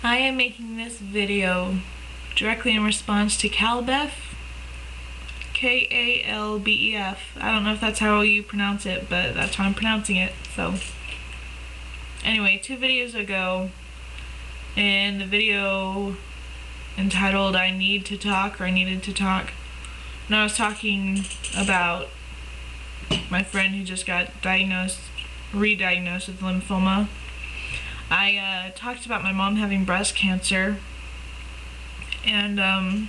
I am making this video directly in response to Kalbef, K-A-L-B-E-F. I don't know if that's how you pronounce it, but that's how I'm pronouncing it. So, anyway, 2 videos ago, in the video entitled I Need to Talk, or I Needed to Talk, and I was talking about my friend who just got re-diagnosed with lymphoma. I talked about my mom having breast cancer, and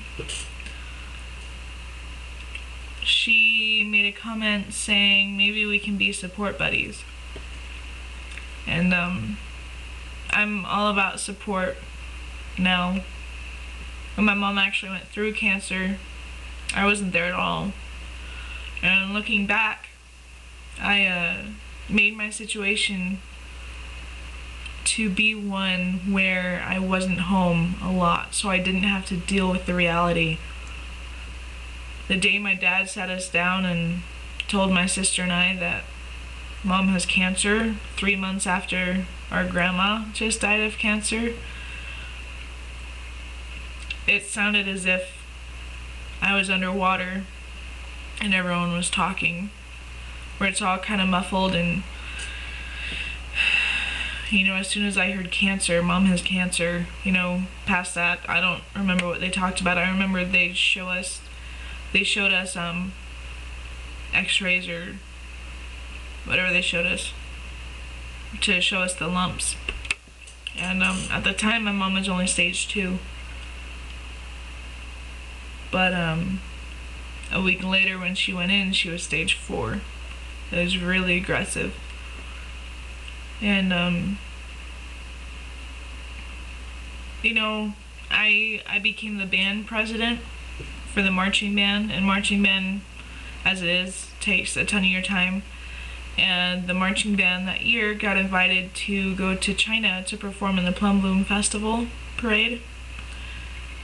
she made a comment saying maybe we can be support buddies. And I'm all about support now. When my mom actually went through cancer, I wasn't there at all. And looking back, I made my situation to be one where I wasn't home a lot, so I didn't have to deal with the reality. The day my dad sat us down and told my sister and I that Mom has cancer, 3 months after our grandma just died of cancer, it sounded as if I was underwater and everyone was talking, where it's all kind of muffled. And as soon as I heard cancer, Mom has cancer, past that, I don't remember what they talked about. I remember they showed us x-rays or whatever they showed us to show us the lumps. And at the time, my mom was only stage 2. But a week later when she went in, she was stage 4. It was really aggressive. And I became the band president for the marching band, and marching band, as it is, takes a ton of your time. And the marching band that year got invited to go to China to perform in the Plum Bloom Festival parade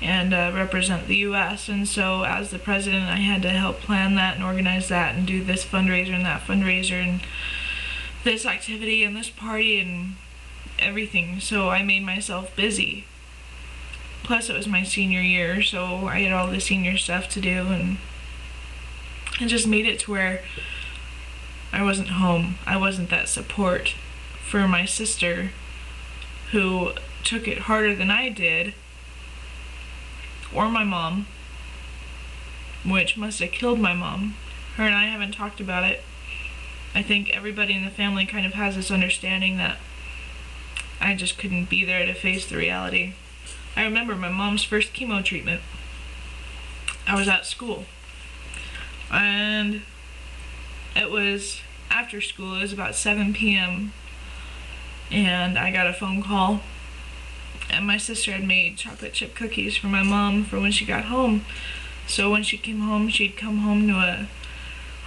and represent the U.S. And so as the president, I had to help plan that and organize that and do this fundraiser and that fundraiser and this activity and this party and everything. So I made myself busy. Plus it was my senior year, so I had all the senior stuff to do, and it just made it to where I wasn't home. I wasn't that support for my sister, who took it harder than I did, or my mom, which must have killed my mom. Her and I haven't talked about it. I think everybody in the family kind of has this understanding that I just couldn't be there to face the reality. I remember my mom's first chemo treatment. I was at school, and it was after school. It was about 7 p.m. and I got a phone call, and my sister had made chocolate chip cookies for my mom for when she got home. So when she came home, she'd come home to a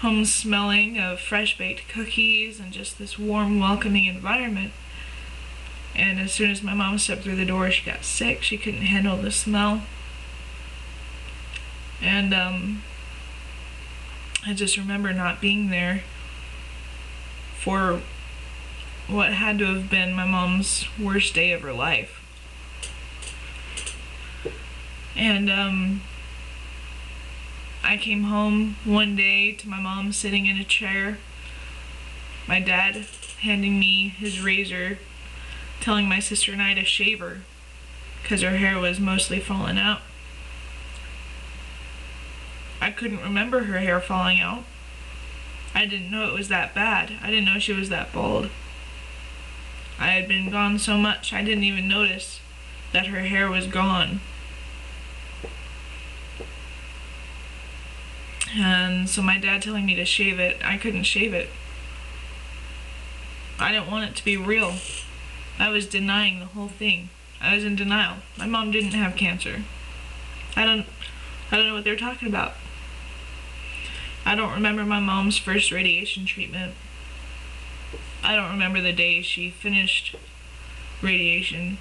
home smelling of fresh baked cookies and just this warm, welcoming environment. And as soon as my mom stepped through the door, she got sick. She couldn't handle the smell. And I just remember not being there for what had to have been my mom's worst day of her life. And I came home one day to my mom sitting in a chair, my dad handing me his razor, telling my sister and I to shave her because her hair was mostly falling out. I couldn't remember her hair falling out. I didn't know it was that bad. I didn't know she was that bald. I had been gone so much, I didn't even notice that her hair was gone. And so my dad telling me to shave it, I couldn't shave it. I didn't want it to be real. I was denying the whole thing. I was in denial. My mom didn't have cancer. I don't know what they're talking about. I don't remember my mom's first radiation treatment. I don't remember the day she finished radiation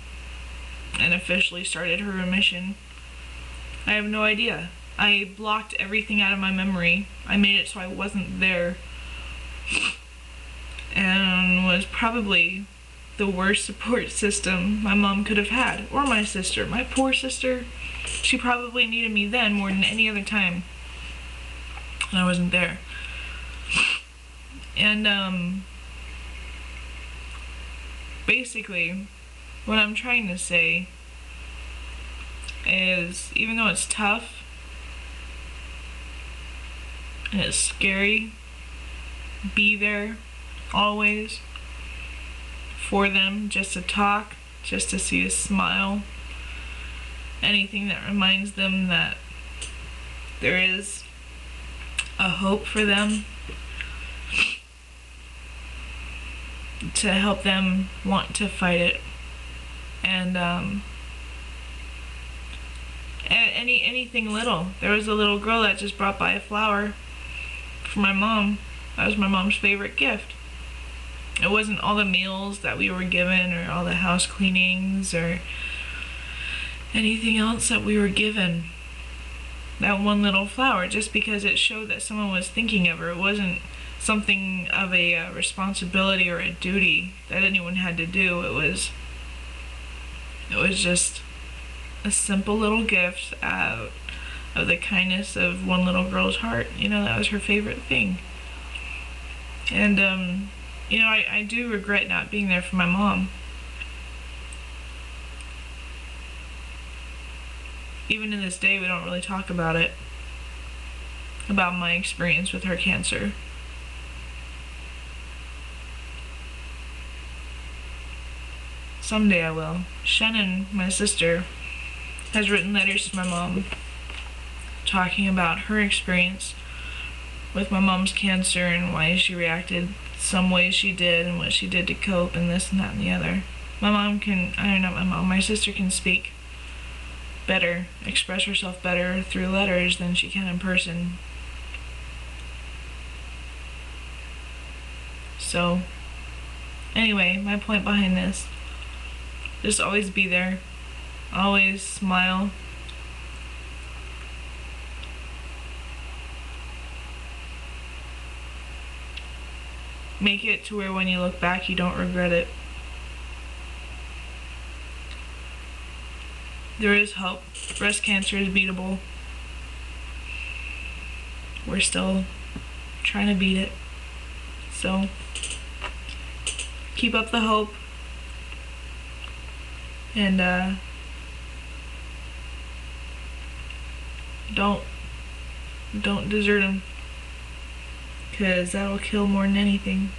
and officially started her remission. I have no idea. I blocked everything out of my memory. I made it so I wasn't there, and was probably the worst support system my mom could have had, or my sister. My poor sister, she probably needed me then more than any other time, and I wasn't there. And basically, what I'm trying to say is, even though it's tough and it's scary, be there always for them, just to talk, just to see a smile, anything that reminds them that there is a hope for them, to help them want to fight it. And anything little. There was a little girl that just brought by a flower for my mom. That was my mom's favorite gift. It wasn't all the meals that we were given, or all the house cleanings, or anything else that we were given. That one little flower, just because it showed that someone was thinking of her. It wasn't something of a responsibility or a duty that anyone had to do. It was just a simple little gift out of the kindness of one little girl's heart. You know, that was her favorite thing. And you know, I do regret not being there for my mom. Even to this day, we don't really talk about it, about my experience with her cancer. Someday I will. Shannon, my sister, has written letters to my mom talking about her experience with my mom's cancer, and why she reacted some ways she did, and what she did to cope, and this and that and the other. My sister can speak better, express herself better through letters than she can in person. So, anyway, my point behind this, just always be there, always smile. Make it to where when you look back, you don't regret it. There is hope. Breast cancer is beatable. We're still trying to beat it. So, keep up the hope. And don't desert them, because that'll kill more than anything.